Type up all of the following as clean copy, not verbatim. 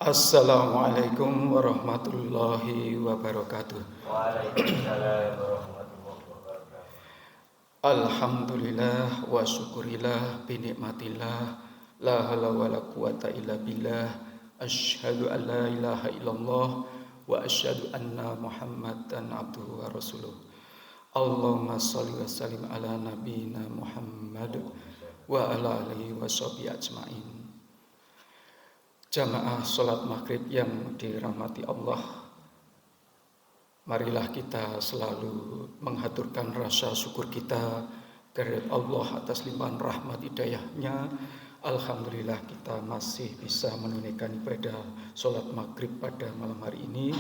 Assalamualaikum warahmatullahi wabarakatuh. Waalaikumsalam warahmatullahi wabarakatuh. Alhamdulillah wa syukurillah binikmatillah la haula wala quwata illa billah. Asyhadu an la ilaha illallah wa asyhadu anna Muhammadan abduhu wa rasuluh. Allahumma shalli wa sallim ala nabiyyina Muhammad wa ala alihi wa sahbihi ajmain. Jamaah salat maghrib yang dirahmati Allah, marilah kita selalu menghaturkan rasa syukur kita kepada Allah atas limpahan rahmat hidayahnya. Alhamdulillah kita masih bisa menunaikan ibadah sholat maghrib pada malam hari ini.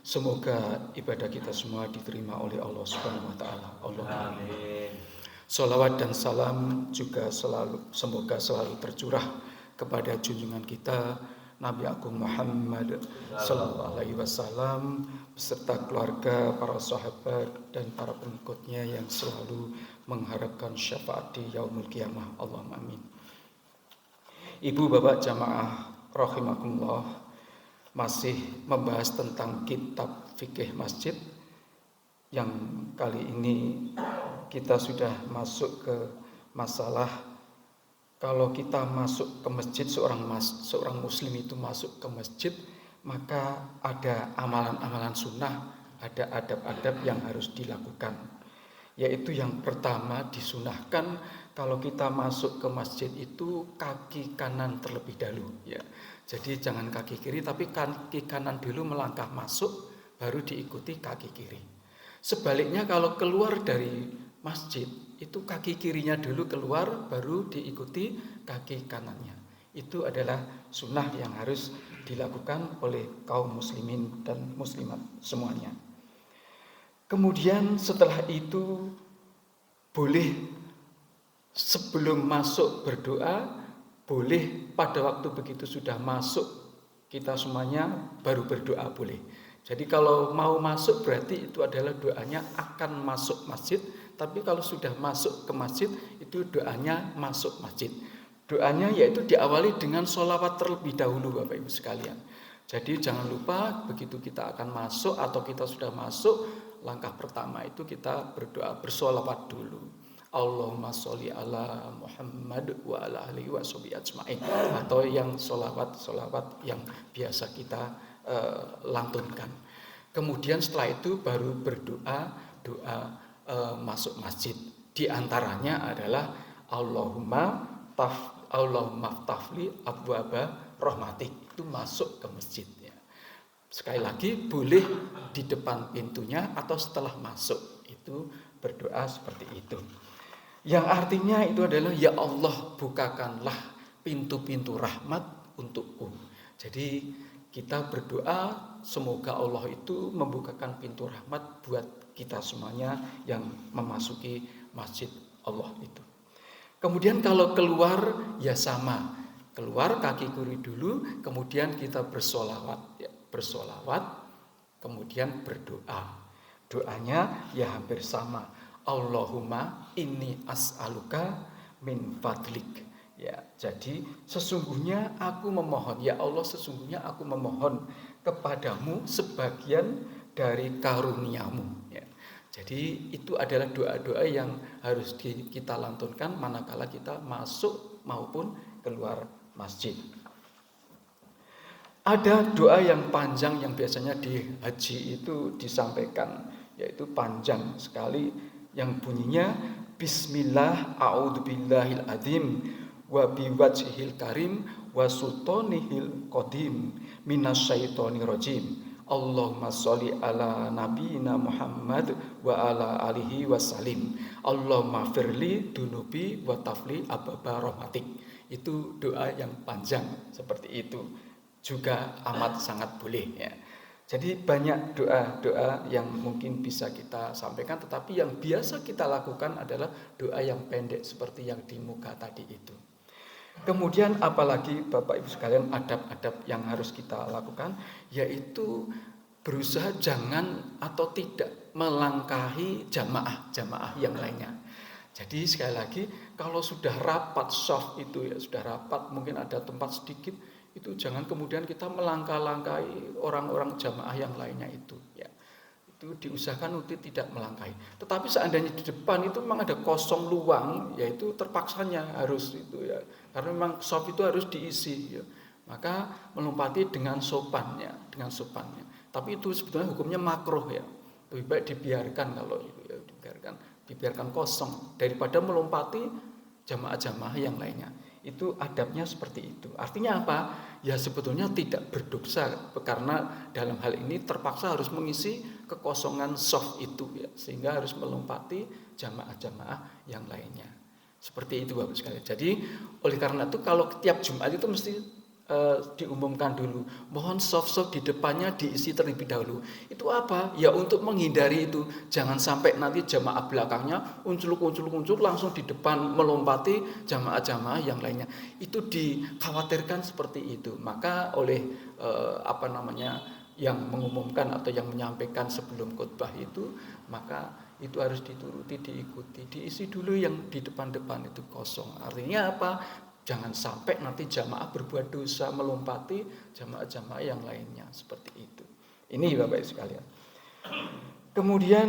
Semoga ibadah kita semua diterima oleh Allah Subhanahu wa Ta'ala. Amin. Sholawat dan salam juga semoga selalu tercurah kepada junjungan kita Nabi Agung Muhammad Sallallahu Alaihi Wasallam beserta keluarga, para sahabat dan para pengikutnya yang selalu mengharapkan syafaat di yaumul qiyamah. Allahumma amin. Ibu bapak jamaah rahimakumullah, masih membahas tentang kitab fikih masjid. Yang kali ini kita sudah masuk ke masalah kalau kita masuk ke masjid, seorang muslim itu masuk ke masjid, maka ada amalan-amalan sunnah, ada adab-adab yang harus dilakukan. Yaitu yang pertama disunahkan kalau kita masuk ke masjid itu kaki kanan terlebih dahulu. Ya. Jadi jangan kaki kiri, tapi kaki kanan dulu melangkah masuk, baru diikuti kaki kiri. Sebaliknya kalau keluar dari masjid, itu kaki kirinya dulu keluar, baru diikuti kaki kanannya. Itu adalah sunnah yang harus dilakukan oleh kaum muslimin dan muslimat semuanya. Kemudian setelah itu boleh sebelum masuk berdoa, boleh pada waktu begitu sudah masuk kita semuanya baru berdoa boleh. Jadi kalau mau masuk berarti itu adalah doanya akan masuk masjid. Tapi kalau sudah masuk ke masjid itu doanya masuk masjid. Doanya yaitu diawali dengan sholawat terlebih dahulu Bapak Ibu sekalian. Jadi jangan lupa begitu kita akan masuk atau kita sudah masuk, langkah pertama itu kita berdoa bersholawat dulu. Allahumma sholli ala Muhammad wa ala alihi wa sahbihi ajmain. Atau yang sholawat yang biasa kita lantunkan. Kemudian setelah itu baru berdoa masuk masjid. Di antaranya adalah Allahumma ftahli abwaba rahmatik. Itu masuk ke masjid ya. Sekali lagi boleh di depan pintunya atau setelah masuk itu berdoa seperti itu. Yang artinya itu adalah ya Allah bukakanlah pintu-pintu rahmat untukku. Jadi kita berdoa semoga Allah itu membukakan pintu rahmat buat kita semuanya yang memasuki masjid Allah itu. Kemudian kalau keluar ya sama, keluar kaki kiri dulu, kemudian kita bersolawat, ya, bersolawat, kemudian berdoa. Doanya ya hampir sama. Allahumma inni as'aluka min fadlik. Ya, jadi sesungguhnya aku memohon, ya Allah sesungguhnya aku memohon kepadamu sebagian dari karuniamu. Ya. Jadi itu adalah doa-doa yang harus kita lantunkan manakala kita masuk maupun keluar masjid. Ada doa yang panjang yang biasanya di haji itu disampaikan, yaitu panjang sekali yang bunyinya Bismillah a'udzubillahil adzim wa biwajhil karim wa sultanihil qadim minasyaitonir rajim. Allahumma sholli ala nabiyyina Muhammad wa ala alihi wasallim. Allahumma firli dunubi wa tafli ababa rahmatik. Itu doa yang panjang seperti itu. Juga amat sangat boleh ya. Jadi banyak doa-doa yang mungkin bisa kita sampaikan, tetapi yang biasa kita lakukan adalah doa yang pendek seperti yang di muka tadi itu. Kemudian apalagi Bapak Ibu sekalian adab-adab yang harus kita lakukan, yaitu berusaha jangan atau tidak melangkahi jamaah yang lainnya. Jadi sekali lagi kalau sudah rapat shaf itu ya sudah rapat, mungkin ada tempat sedikit, Itu jangan kemudian kita melangkah-langkahi orang-orang jamaah yang lainnya itu ya. Itu diusahakan untuk tidak melangkahi. Tetapi seandainya di depan itu memang ada kosong luang, yaitu terpaksanya harus itu ya. Karena memang shaf itu harus diisi ya. Maka melompati dengan sopannya. Tapi itu sebetulnya hukumnya makruh ya. Lebih baik dibiarkan kalau itu ya, dibiarkan kosong daripada melompati jamaah-jamaah yang lainnya. Itu adabnya seperti itu. Artinya apa? Ya sebetulnya tidak berdosa karena dalam hal ini terpaksa harus mengisi kekosongan shaf itu ya, sehingga harus melompati jamaah-jamaah yang lainnya. Seperti itu Bapak sekalian. Jadi oleh karena itu kalau tiap Jumat itu mesti diumumkan dulu, mohon shaf-shaf di depannya diisi terlebih dahulu. Itu apa? Ya untuk menghindari itu, jangan sampai nanti jamaah belakangnya uncul langsung di depan melompati jamaah-jamaah yang lainnya. Itu dikhawatirkan seperti itu. Maka oleh yang mengumumkan atau yang menyampaikan sebelum khutbah itu, maka itu harus dituruti, diikuti, diisi dulu yang di depan-depan itu kosong. Artinya apa? Jangan sampai nanti jamaah berbuat dosa melompati jamaah-jamaah yang lainnya seperti itu. Ini Bapak Ibu sekalian. Kemudian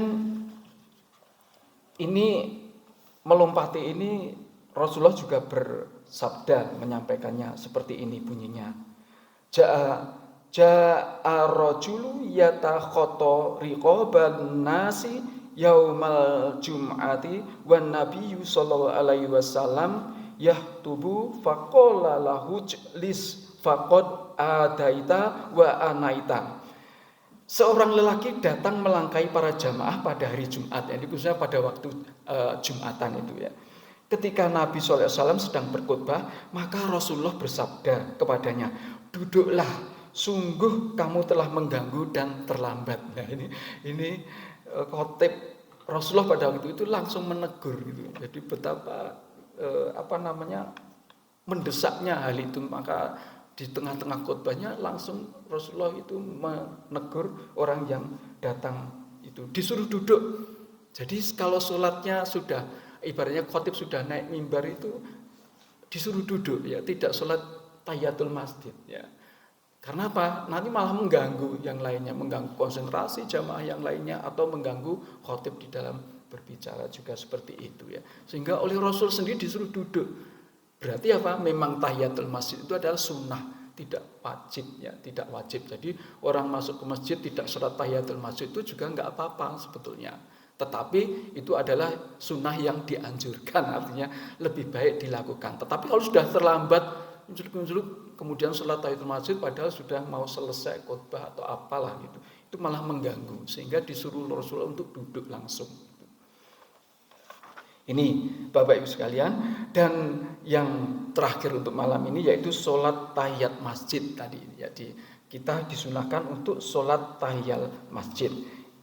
ini melompati ini Rasulullah juga bersabda menyampaikannya seperti ini bunyinya. Ja'a rajulu yatakhoto riqaban nasi yaumal jum'ati wan nabiyyu sallallahu alaihi wasallam yahtubu faqala lahu jlis faqad adaita wa anaita. Seorang lelaki datang melangkahi para jamaah pada hari Jumat, ini khususnya pada waktu Jumatan itu ya. Ketika Nabi SAW sedang berkhutbah, maka Rasulullah bersabda kepadanya, duduklah, sungguh kamu telah mengganggu dan terlambat. Nah ini khotib Rasulullah pada waktu itu langsung menegur gitu. Jadi betapa mendesaknya hal itu. Maka di tengah-tengah khutbahnya langsung Rasulullah itu menegur orang yang datang itu, disuruh duduk. Jadi kalau sholatnya sudah, ibaratnya khotib sudah naik mimbar itu disuruh duduk ya, tidak sholat tahiyatul masjid ya. Karena apa? Nanti malah mengganggu yang lainnya, mengganggu konsentrasi jamaah yang lainnya, atau mengganggu khotib di dalam berbicara juga seperti itu ya. Sehingga oleh Rasul sendiri disuruh duduk. Berarti apa? Memang tahiyatul masjid itu adalah sunnah, tidak wajib ya, tidak wajib. Jadi orang masuk ke masjid tidak sholat tahiyatul masjid itu juga enggak apa-apa sebetulnya. Tetapi itu adalah sunnah yang dianjurkan, artinya lebih baik dilakukan. Tetapi kalau sudah terlambat, muncul kemudian sholat tahiyatul masjid padahal sudah mau selesai khutbah atau apalah gitu, itu malah mengganggu, sehingga disuruh Rasulullah untuk duduk langsung. Ini Bapak Ibu sekalian. Dan yang terakhir untuk malam ini yaitu sholat tahiyat masjid tadi. Jadi kita disunahkan untuk sholat tahiyat masjid.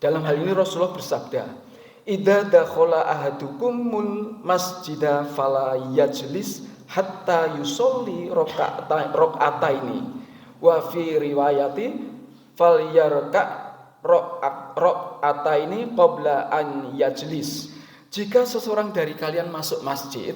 Dalam hal ini Rasulullah bersabda, idza dakhala ahadukumul masjida fala yajlis hatta yusolli rakaataini wa fi riwayati falyarka rakaataini qabla an yajlis. Jika seseorang dari kalian masuk masjid,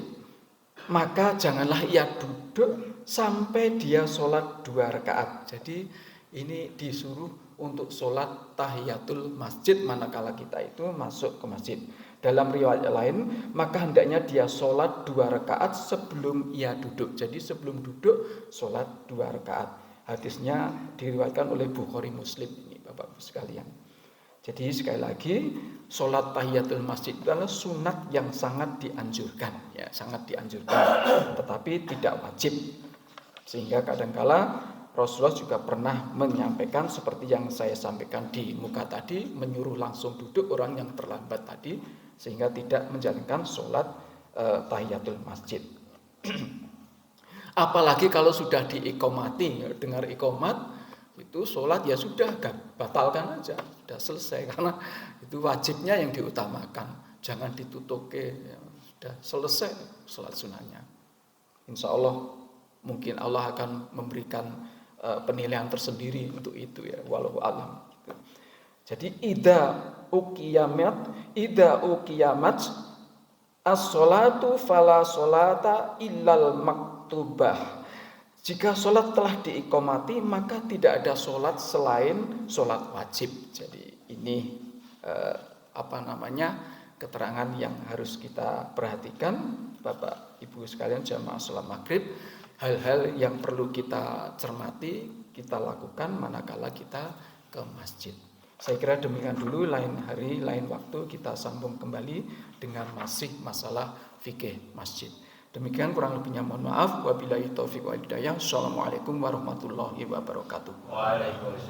maka janganlah ia duduk sampai dia sholat 2 rakaat. Jadi ini disuruh untuk sholat tahiyatul masjid manakala kita itu masuk ke masjid. Dalam riwayat lain, maka hendaknya dia sholat 2 rakaat sebelum ia duduk. Jadi sebelum duduk sholat 2 rakaat. Hadisnya diriwayatkan oleh Bukhari Muslim ini Bapak-Bapak sekalian. Jadi sekali lagi, sholat tahiyatul masjid adalah sunat yang sangat dianjurkan, ya, sangat dianjurkan, tetapi tidak wajib. Sehingga kadangkala Rasulullah juga pernah menyampaikan seperti yang saya sampaikan di muka tadi, menyuruh langsung duduk orang yang terlambat tadi, sehingga tidak menjalankan sholat tahiyatul masjid. Apalagi kalau sudah diiqomati, dengar iqomat, itu sholat ya sudah, batalkan aja, sudah selesai, karena itu wajibnya yang diutamakan, jangan ditutuke, ya, sudah selesai sholat sunahnya. Insya Allah mungkin Allah akan memberikan penilaian tersendiri untuk itu ya, walau alam. Jadi idza uqiyamat as-sholatu fala sholata illal maktubah. Jika sholat telah diiqomati, maka tidak ada sholat selain sholat wajib. Jadi ini keterangan yang harus kita perhatikan, Bapak Ibu sekalian jamaah sholat maghrib. Hal-hal yang perlu kita cermati, kita lakukan manakala kita ke masjid. Saya kira demikian dulu, lain hari, lain waktu kita sambung kembali dengan masih masalah fikih masjid. Demikian kurang lebihnya mohon maaf. Wabillahi taufiq wal hidayah. Assalamualaikum warahmatullahi wabarakatuh. Waalaikumsalam.